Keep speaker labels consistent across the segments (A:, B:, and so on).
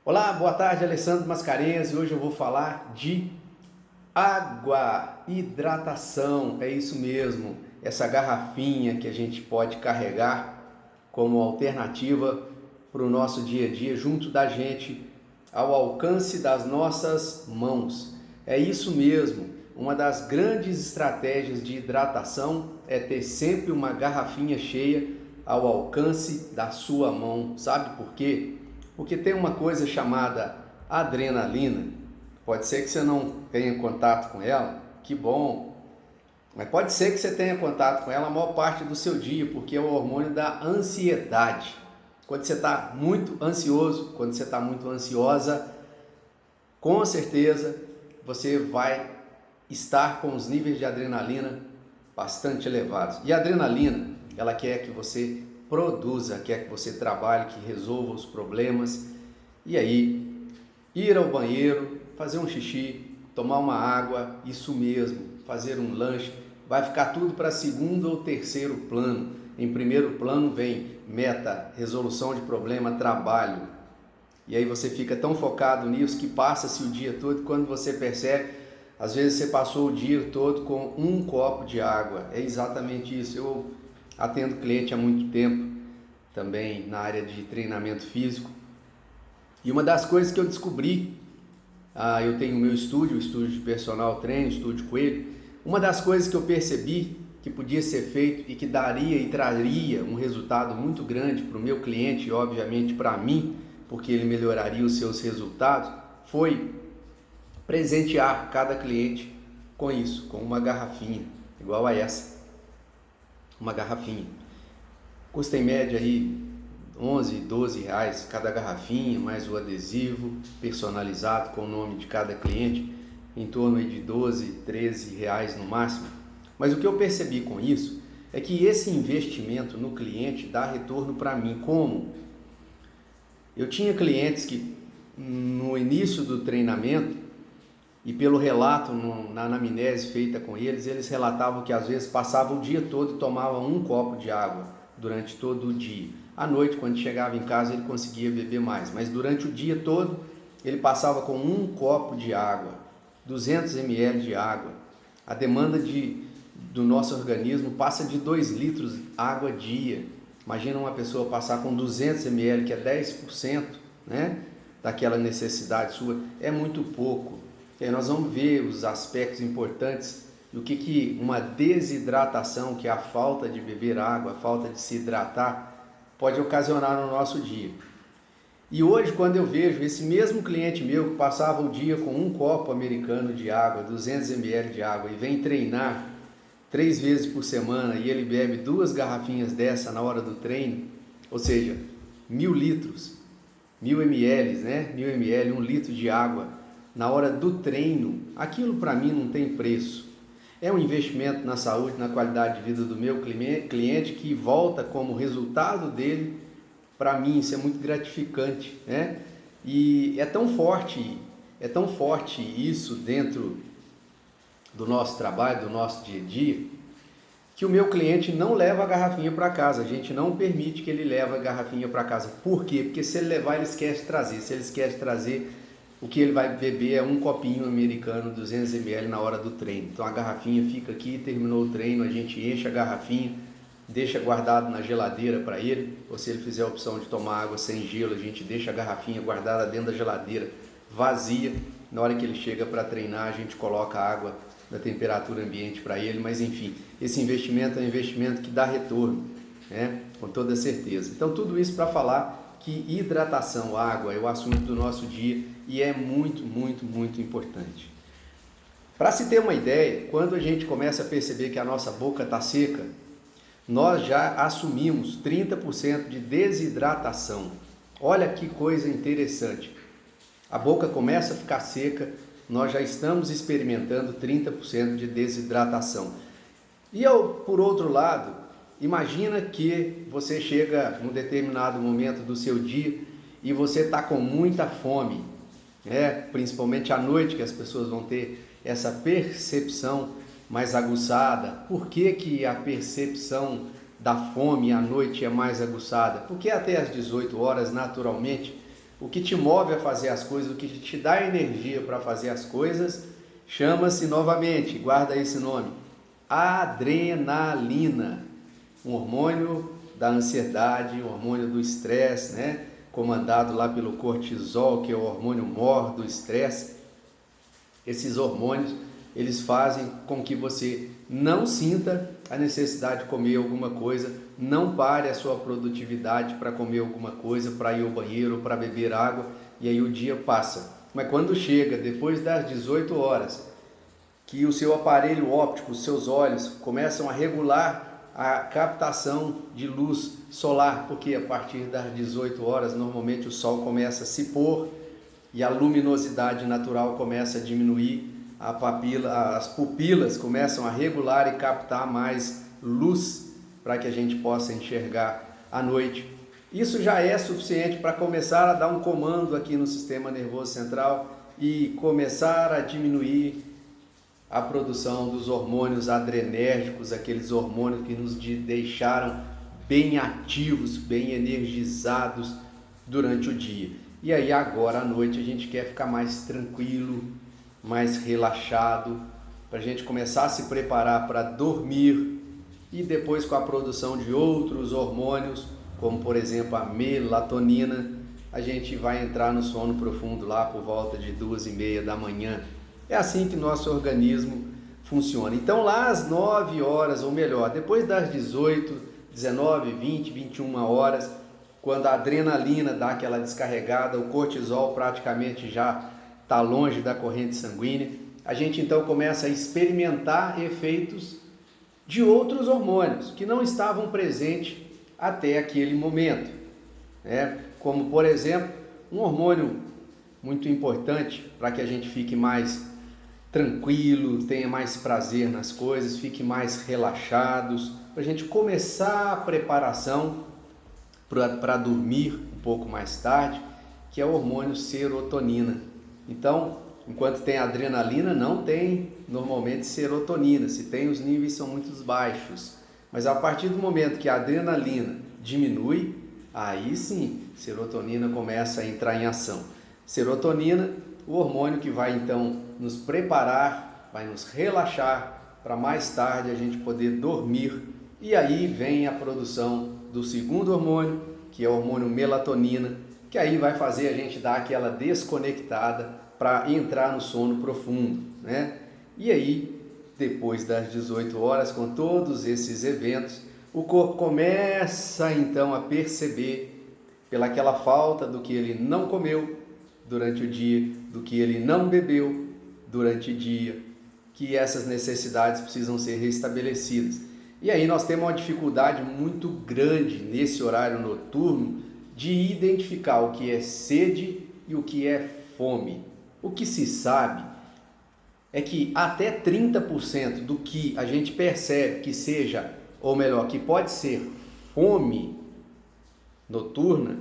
A: Olá, boa tarde, Alessandro Mascarenhas, e hoje eu vou falar de água, hidratação, é isso mesmo, essa garrafinha que a gente pode carregar como alternativa para o nosso dia a dia, junto da gente, ao alcance das nossas mãos. É isso mesmo, uma das grandes estratégias de hidratação é ter sempre uma garrafinha cheia ao alcance da sua mão. Sabe por quê? Porque tem uma coisa chamada adrenalina. Pode ser que você não tenha contato com ela, que bom. Mas pode ser que você tenha contato com ela a maior parte do seu dia, porque é o hormônio da ansiedade. Quando você está muito ansioso, quando você está muito ansiosa, com certeza você vai estar com os níveis de adrenalina bastante elevados. E a adrenalina, ela quer que você produza, quer que você trabalhe, que resolva os problemas. E aí, ir ao banheiro, fazer um xixi, tomar uma água, isso mesmo, fazer um lanche, vai ficar tudo para segundo ou terceiro plano. Em primeiro plano vem meta, resolução de problema, trabalho. E aí você fica tão focado nisso que passa-se o dia todo, quando você percebe, às vezes você passou o dia todo com um copo de água. É exatamente isso. Eu atendo cliente há muito tempo, também na área de treinamento físico. E uma das coisas que eu descobri, eu tenho o meu estúdio, o estúdio de personal treino, o estúdio Coelho. Uma das coisas que eu percebi que podia ser feito e que daria e traria um resultado muito grande para o meu cliente e obviamente para mim, porque ele melhoraria os seus resultados, foi presentear cada cliente com isso, com uma garrafinha, igual a essa, uma garrafinha. Custa em média aí 11, 12 reais cada garrafinha, mais o adesivo personalizado com o nome de cada cliente, em torno de 12, 13 reais no máximo. Mas o que eu percebi com isso é que esse investimento no cliente dá retorno para mim. Como? Eu tinha clientes que no início do treinamento e pelo relato na anamnese feita com eles, eles relatavam que às vezes passavam o dia todo e tomavam um copo de água durante todo o dia. À noite, quando chegava em casa, ele conseguia beber mais, mas durante o dia todo ele passava com um copo de água, 200 ml de água. A demanda do nosso organismo passa de 2 litros de água dia. Imagina uma pessoa passar com 200 ml, que é 10%, né, daquela necessidade sua, é muito pouco. E aí nós vamos ver os aspectos importantes do que uma desidratação, que é a falta de beber água, a falta de se hidratar, pode ocasionar no nosso dia. E hoje, quando eu vejo esse mesmo cliente meu que passava o dia com um copo americano de água, 200 ml de água, e vem treinar 3 vezes por semana e ele bebe 2 garrafinhas dessa na hora do treino, ou seja, 1.000 litros, 1.000 ml, né? 1.000 ml, 1 litro de água na hora do treino, aquilo para mim não tem preço. É um investimento na saúde, na qualidade de vida do meu cliente que volta como resultado dele. Para mim isso é muito gratificante, né? E é tão forte isso dentro do nosso trabalho, do nosso dia a dia, que o meu cliente não leva a garrafinha para casa. A gente não permite que ele leve a garrafinha para casa. Por quê? Porque se ele levar, ele esquece de trazer. Se ele esquece de trazer, o que ele vai beber é um copinho americano, 200 ml na hora do treino. Então a garrafinha fica aqui, terminou o treino, a gente enche a garrafinha, deixa guardado na geladeira para ele, ou se ele fizer a opção de tomar água sem gelo, a gente deixa a garrafinha guardada dentro da geladeira, vazia. Na hora que ele chega para treinar, a gente coloca a água da temperatura ambiente para ele, mas enfim, esse investimento é um investimento que dá retorno, né? Com toda certeza. Então tudo isso para falar que hidratação, água, é o assunto do nosso dia e é muito, muito, muito importante. Para se ter uma ideia, quando a gente começa a perceber que a nossa boca está seca, nós já assumimos 30% de desidratação. Olha que coisa interessante. A boca começa a ficar seca, nós já estamos experimentando 30% de desidratação. E por outro lado, imagina que você chega num determinado momento do seu dia e você está com muita fome, né? Principalmente à noite, que as pessoas vão ter essa percepção mais aguçada. Por que a percepção da fome à noite é mais aguçada? Porque até às 18 horas, naturalmente, o que te move a fazer as coisas, o que te dá energia para fazer as coisas, chama-se novamente, guarda esse nome, adrenalina, um hormônio da ansiedade, um hormônio do estresse, né? Comandado lá pelo cortisol, que é o hormônio mor do estresse. Esses hormônios, eles fazem com que você não sinta a necessidade de comer alguma coisa, não pare a sua produtividade para comer alguma coisa, para ir ao banheiro, para beber água, e aí o dia passa. Mas quando chega, depois das 18 horas, que o seu aparelho óptico, os seus olhos, começam a regular a captação de luz solar, porque a partir das 18 horas, normalmente o sol começa a se pôr e a luminosidade natural começa a diminuir, as pupilas começam a regular e captar mais luz para que a gente possa enxergar à noite. Isso já é suficiente para começar a dar um comando aqui no sistema nervoso central e começar a diminuir a produção dos hormônios adrenérgicos, aqueles hormônios que nos deixaram bem ativos, bem energizados durante o dia. E aí agora à noite a gente quer ficar mais tranquilo, mais relaxado, para a gente começar a se preparar para dormir e depois com a produção de outros hormônios, como por exemplo a melatonina, a gente vai entrar no sono profundo lá por volta de 2h30 da manhã. É assim que nosso organismo funciona. Então lá às 9 horas, ou melhor, depois das 18, 19, 20, 21 horas, quando a adrenalina dá aquela descarregada, o cortisol praticamente já está longe da corrente sanguínea, a gente então começa a experimentar efeitos de outros hormônios que não estavam presentes até aquele momento, né? Como por exemplo, um hormônio muito importante para que a gente fique mais tranquilo, tenha mais prazer nas coisas, fique mais relaxados, para a gente começar a preparação para dormir um pouco mais tarde, que é o hormônio serotonina. Então, enquanto tem adrenalina, não tem normalmente serotonina. Se tem, os níveis são muito baixos. Mas a partir do momento que a adrenalina diminui, aí sim, serotonina começa a entrar em ação. Serotonina, o hormônio que vai então nos preparar, vai nos relaxar para mais tarde a gente poder dormir. E aí vem a produção do segundo hormônio, que é o hormônio melatonina, que aí vai fazer a gente dar aquela desconectada para entrar no sono profundo, né? E aí, depois das 18 horas, com todos esses eventos, o corpo começa então a perceber, pelaquela falta do que ele não comeu durante o dia, do que ele não bebeu durante o dia, que essas necessidades precisam ser restabelecidas. E aí nós temos uma dificuldade muito grande nesse horário noturno de identificar o que é sede e o que é fome. O que se sabe é que até 30% do que a gente percebe que seja, ou melhor, que pode ser fome noturna,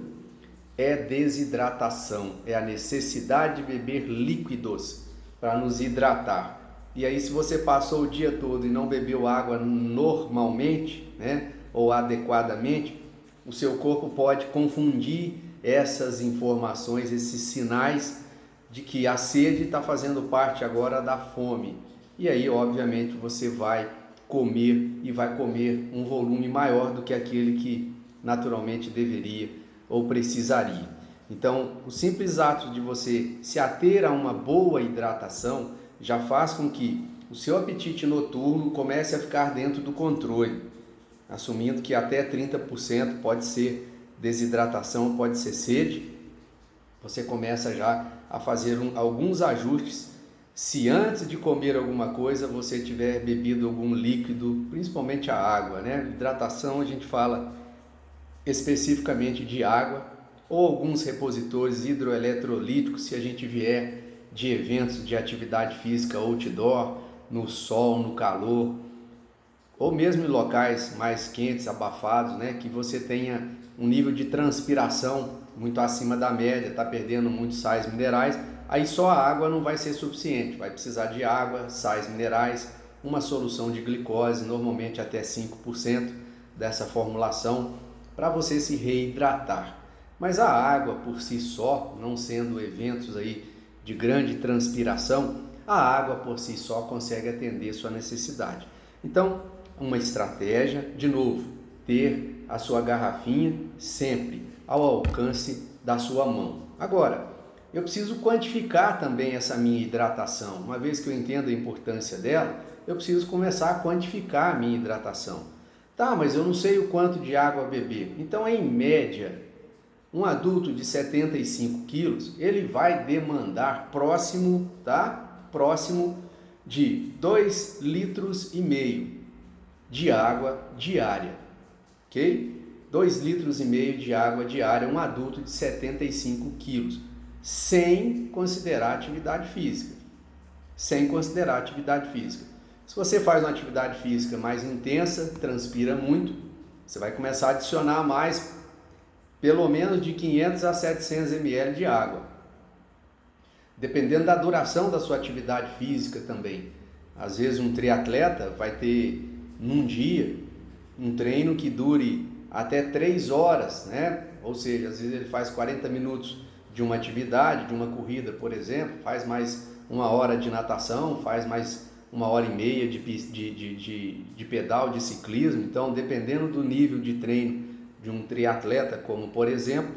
A: é desidratação, é a necessidade de beber líquidos para nos hidratar. E aí se você passou o dia todo e não bebeu água normalmente, né, ou adequadamente, o seu corpo pode confundir essas informações, esses sinais de que a sede está fazendo parte agora da fome. E aí, obviamente, você vai comer e vai comer um volume maior do que aquele que naturalmente deveria ou precisaria. Então, o simples ato de você se ater a uma boa hidratação já faz com que o seu apetite noturno comece a ficar dentro do controle, assumindo que até 30% pode ser desidratação, pode ser sede. Você começa já a fazer alguns ajustes. Se antes de comer alguma coisa você tiver bebido algum líquido, principalmente a água, né? Hidratação a gente fala especificamente de água ou alguns repositores hidroeletrolíticos se a gente vier de eventos de atividade física outdoor, no sol, no calor, ou mesmo em locais mais quentes, abafados, né? Que você tenha um nível de transpiração muito acima da média, está perdendo muitos sais minerais, aí só a água não vai ser suficiente, vai precisar de água, sais minerais, uma solução de glicose, normalmente até 5% dessa formulação, para você se reidratar. Mas a água por si só, não sendo eventos aí de grande transpiração, a água por si só consegue atender sua necessidade. Então, uma estratégia, de novo, ter a sua garrafinha sempre ao alcance da sua mão. Agora, eu preciso quantificar também essa minha hidratação. Uma vez que eu entendo a importância dela, eu preciso começar a quantificar a minha hidratação. Tá, mas eu não sei o quanto de água beber. Então, em média, um adulto de 75 quilos, ele vai demandar próximo de 2,5 litros de água diária, ok? 2,5 litros de água diária, um adulto de 75 quilos, sem considerar atividade física. Sem considerar atividade física. Se você faz uma atividade física mais intensa, transpira muito, você vai começar a adicionar mais, pelo menos de 500 a 700 ml de água. Dependendo da duração da sua atividade física também. Às vezes um triatleta vai ter, num dia, um treino que dure até 3 horas, né? Ou seja, às vezes ele faz 40 minutos de uma atividade, de uma corrida, por exemplo, faz mais 1 hora de natação, faz mais 1h30 de pedal, de ciclismo. Então, dependendo do nível de treino de um triatleta, como por exemplo,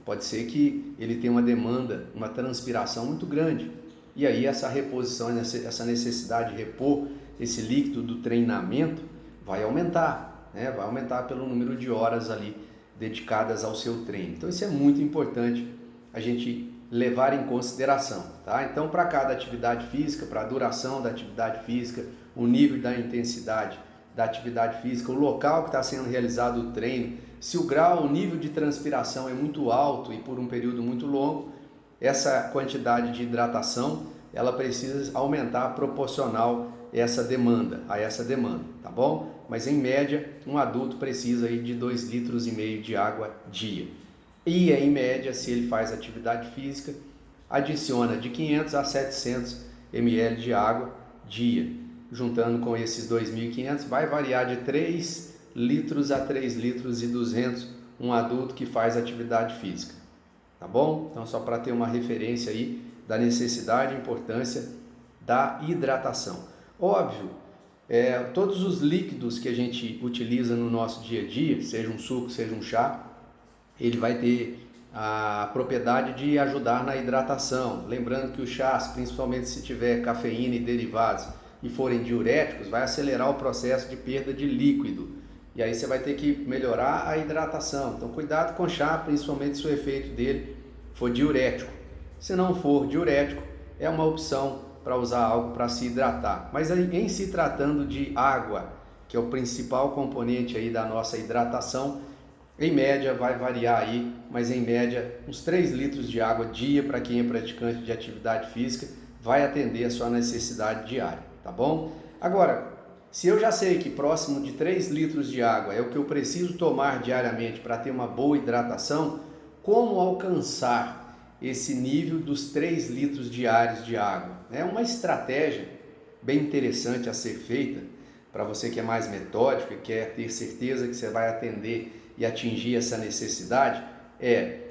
A: pode ser que ele tenha uma demanda, uma transpiração muito grande. E aí essa reposição, essa necessidade de repor esse líquido do treinamento vai aumentar, né? Vai aumentar pelo número de horas ali dedicadas ao seu treino. Então isso é muito importante a gente levar em consideração, tá? Então, para cada atividade física, para a duração da atividade física, o nível da intensidade da atividade física, o local que está sendo realizado o treino, se o nível de transpiração é muito alto e por um período muito longo, essa quantidade de hidratação, ela precisa aumentar proporcional a essa demanda, tá bom? Mas em média, um adulto precisa aí de 2,5 litros de água dia. E em média, se ele faz atividade física, adiciona de 500 a 700 ml de água dia. Juntando com esses 2.500, vai variar de 3 litros a 3,2 litros um adulto que faz atividade física. Tá bom? Então, só para ter uma referência aí da necessidade e importância da hidratação. Óbvio, todos os líquidos que a gente utiliza no nosso dia a dia, seja um suco, seja um chá, ele vai ter a propriedade de ajudar na hidratação. Lembrando que os chás, principalmente se tiver cafeína e derivados e forem diuréticos, vai acelerar o processo de perda de líquido. E aí você vai ter que melhorar a hidratação. Então cuidado com o chá, principalmente se o efeito dele for diurético. Se não for diurético, é uma opção para usar algo para se hidratar. Mas em se tratando de água, que é o principal componente aí da nossa hidratação, em média vai variar aí, mas em média uns 3 litros de água dia para quem é praticante de atividade física vai atender a sua necessidade diária, tá bom? Agora, se eu já sei que próximo de 3 litros de água é o que eu preciso tomar diariamente para ter uma boa hidratação, como alcançar esse nível dos 3 litros diários de água? É uma estratégia bem interessante a ser feita para você que é mais metódico e quer ter certeza que você vai atender e atingir essa necessidade.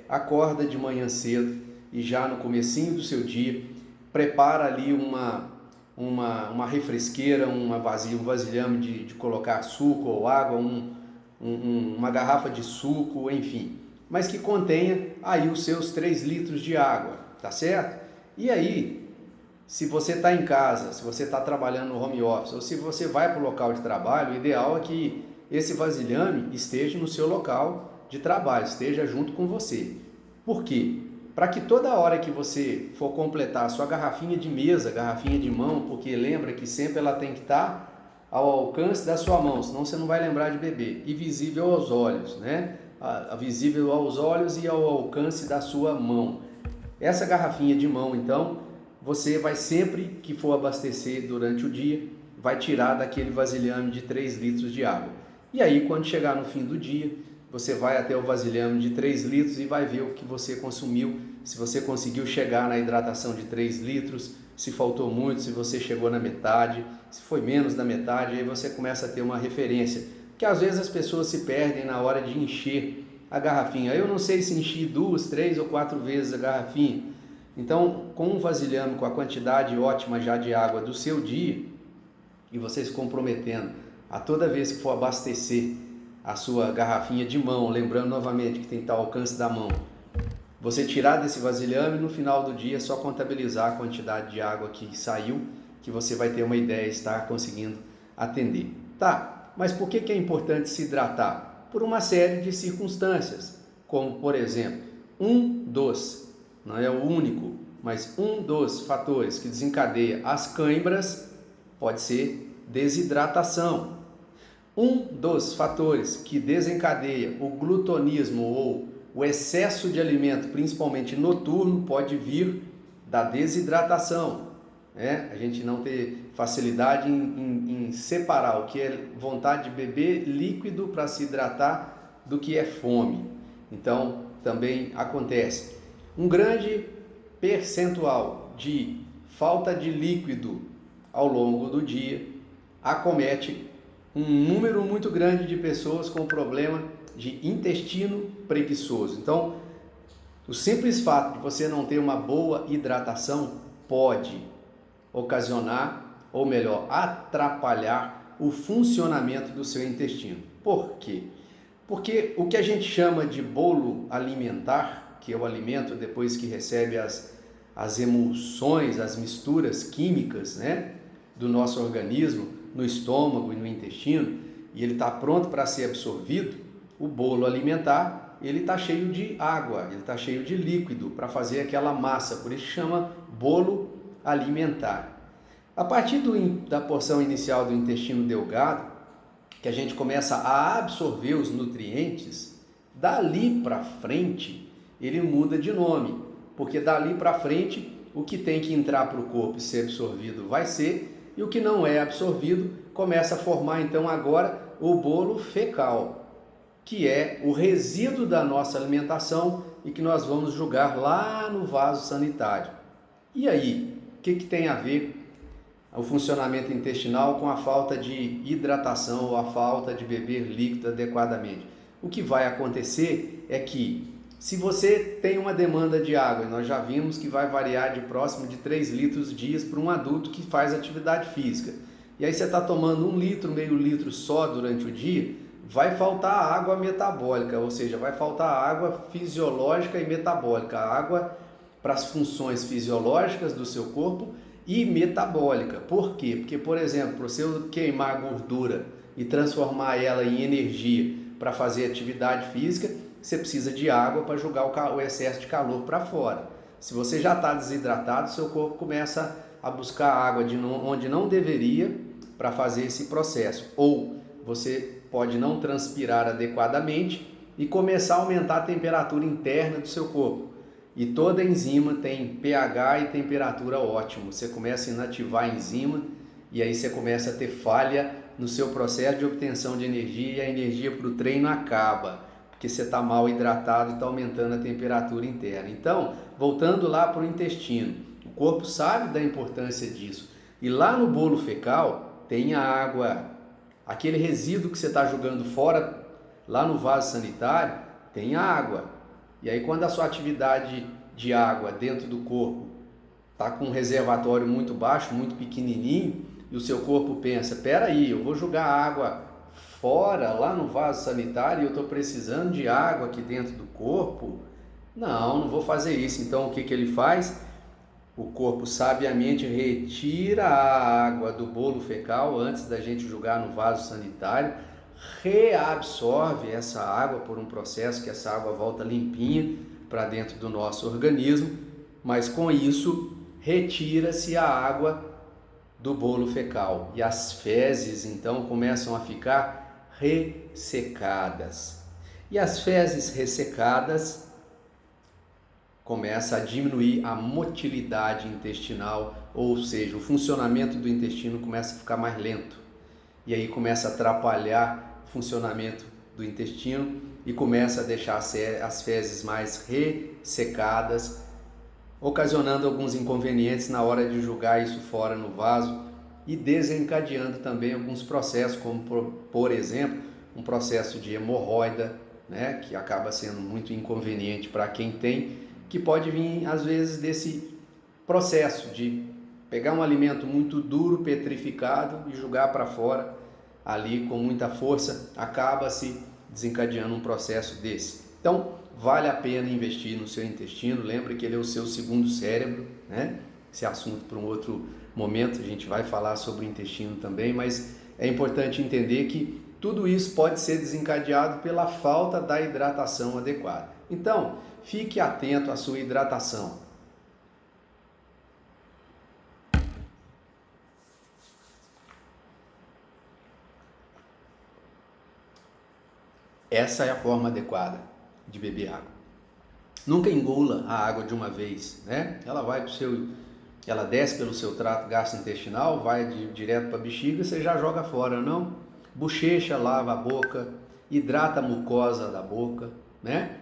A: Acorda de manhã cedo e já no comecinho do seu dia, prepara ali uma refresqueira, um vasilhame de colocar suco ou água, uma garrafa de suco, enfim, mas que contenha aí os seus 3 litros de água, tá certo? E aí, se você está em casa, se você está trabalhando no home office ou se você vai para o local de trabalho, o ideal é que esse vasilhame esteja no seu local de trabalho, esteja junto com você. Por quê? Para que toda hora que você for completar a sua garrafinha de mesa, garrafinha de mão, porque lembra que sempre ela tem que estar ao alcance da sua mão, senão você não vai lembrar de beber, e visível aos olhos, né? Visível aos olhos e ao alcance da sua mão. Essa garrafinha de mão, então, você vai sempre que for abastecer durante o dia, vai tirar daquele vasilhame de 3 litros de água. E aí, quando chegar no fim do dia, você vai até o vasilhame de 3 litros e vai ver o que você consumiu, se você conseguiu chegar na hidratação de 3 litros, se faltou muito, se você chegou na metade, se foi menos da metade, aí você começa a ter uma referência. Porque às vezes as pessoas se perdem na hora de encher a garrafinha. Eu não sei se enchi 2, 3 ou 4 vezes a garrafinha. Então, com um vasilhame com a quantidade ótima já de água do seu dia, e você se comprometendo a toda vez que for abastecer a sua garrafinha de mão, lembrando novamente que tem que estar ao alcance da mão, você tirar desse vasilhame e no final do dia só contabilizar a quantidade de água que saiu, que você vai ter uma ideia e estar conseguindo atender. Tá, mas por que é importante se hidratar? Por uma série de circunstâncias, como por exemplo, não é o único, mas um dos fatores que desencadeia as cãibras pode ser desidratação. Um dos fatores que desencadeia o glutonismo ou o excesso de alimento, principalmente noturno, pode vir da desidratação. A gente não ter facilidade em separar o que é vontade de beber líquido para se hidratar do que é fome. Então, também acontece. Um grande percentual de falta de líquido ao longo do dia acomete um número muito grande de pessoas com problema de intestino preguiçoso. Então, o simples fato de você não ter uma boa hidratação pode ocasionar, ou melhor, atrapalhar o funcionamento do seu intestino. Por quê? Porque o que a gente chama de bolo alimentar, que é o alimento depois que recebe as emulsões, as misturas químicas, do nosso organismo, no estômago e no intestino, e ele está pronto para ser absorvido, o bolo alimentar, ele está cheio de água, ele está cheio de líquido para fazer aquela massa, por isso chama bolo alimentar. A partir da porção inicial do intestino delgado, que a gente começa a absorver os nutrientes, dali para frente ele muda de nome, porque dali para frente o que tem que entrar para o corpo e ser absorvido vai ser, e o que não é absorvido começa a formar então agora o bolo fecal, que é o resíduo da nossa alimentação e que nós vamos jogar lá no vaso sanitário. E aí, o que tem a ver o funcionamento intestinal com a falta de hidratação ou a falta de beber líquido adequadamente? O que vai acontecer é que se você tem uma demanda de água, e nós já vimos que vai variar de próximo de 3 litros dias para um adulto que faz atividade física, e aí você está tomando 1 litro, meio litro só durante o dia, vai faltar água metabólica, ou seja, vai faltar água fisiológica e metabólica, água para as funções fisiológicas do seu corpo e metabólica. Por quê? Porque, por exemplo, para você queimar a gordura e transformar ela em energia para fazer atividade física, você precisa de água para jogar o excesso de calor para fora. Se você já está desidratado, seu corpo começa a buscar água onde não deveria para fazer esse processo. Ou você pode não transpirar adequadamente e começar a aumentar a temperatura interna do seu corpo. E toda enzima tem pH e temperatura ótimo. Você começa a inativar a enzima e aí você começa a ter falha no seu processo de obtenção de energia e a energia para o treino acaba, porque você está mal hidratado e está aumentando a temperatura interna. Então, voltando lá para o intestino, o corpo sabe da importância disso. E lá no bolo fecal tem a água, aquele resíduo que você está jogando fora, lá no vaso sanitário, tem água. E aí quando a sua atividade de água dentro do corpo está com um reservatório muito baixo, muito pequenininho, e o seu corpo pensa, peraí, eu vou jogar água fora, lá no vaso sanitário, e eu estou precisando de água aqui dentro do corpo? Não vou fazer isso. Então o que ele faz? O corpo sabiamente retira a água do bolo fecal antes da gente jogar no vaso sanitário, reabsorve essa água por um processo que essa água volta limpinha para dentro do nosso organismo, mas com isso retira-se a água do bolo fecal e as fezes então começam a ficar ressecadas. E as fezes ressecadas começa a diminuir a motilidade intestinal, ou seja, o funcionamento do intestino começa a ficar mais lento. E aí começa a atrapalhar o funcionamento do intestino e começa a deixar as fezes mais ressecadas, ocasionando alguns inconvenientes na hora de jogar isso fora no vaso e desencadeando também alguns processos, como por exemplo, um processo de hemorroida, né, que acaba sendo muito inconveniente para quem tem, que pode vir às vezes desse processo de pegar um alimento muito duro, petrificado e jogar para fora ali com muita força, acaba se desencadeando um processo desse. Então, vale a pena investir no seu intestino, lembre que ele é o seu segundo cérebro, né? Esse assunto para um outro momento, a gente vai falar sobre o intestino também, mas é importante entender que tudo isso pode ser desencadeado pela falta da hidratação adequada. Então, fique atento à sua hidratação. Essa é a forma adequada de beber água. Nunca engula a água de uma vez, né? Ela desce pelo seu trato gastrointestinal, vai direto para a bexiga, você já joga fora, não? Bochecha, lava a boca, hidrata a mucosa da boca, né?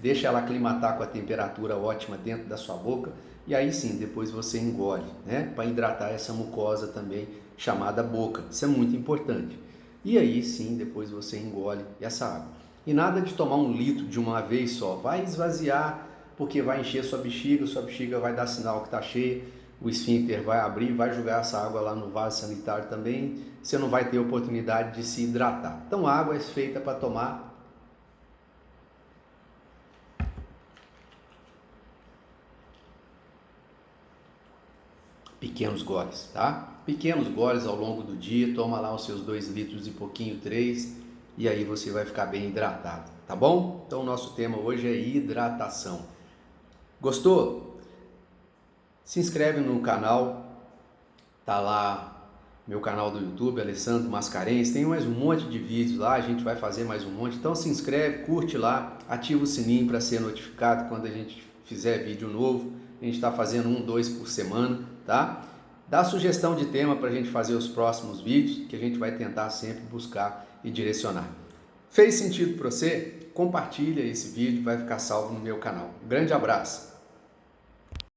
A: Deixa ela aclimatar com a temperatura ótima dentro da sua boca e aí sim, depois você engole, né? Para hidratar essa mucosa também chamada boca. Isso é muito importante. E aí sim, depois você engole essa água. E nada de tomar 1 litro de uma vez só. Vai esvaziar, porque vai encher sua bexiga vai dar sinal que está cheia, o esfíncter vai abrir, vai jogar essa água lá no vaso sanitário também, você não vai ter oportunidade de se hidratar. Então a água é feita para tomar pequenos goles, tá? Pequenos goles ao longo do dia, toma lá os seus 2 litros e pouquinho, 3, e aí você vai ficar bem hidratado, tá bom? Então o nosso tema hoje é hidratação. Gostou? Se inscreve no canal, tá lá meu canal do YouTube, Alessandro Mascarenhas, tem mais um monte de vídeos lá, a gente vai fazer mais um monte, então se inscreve, curte lá, ativa o sininho para ser notificado quando a gente fizer vídeo novo, a gente está fazendo 1, 2 por semana, tá? Dá sugestão de tema para a gente fazer os próximos vídeos, que a gente vai tentar sempre buscar e direcionar. Fez sentido para você? Compartilha esse vídeo, vai ficar salvo no meu canal. Um grande abraço!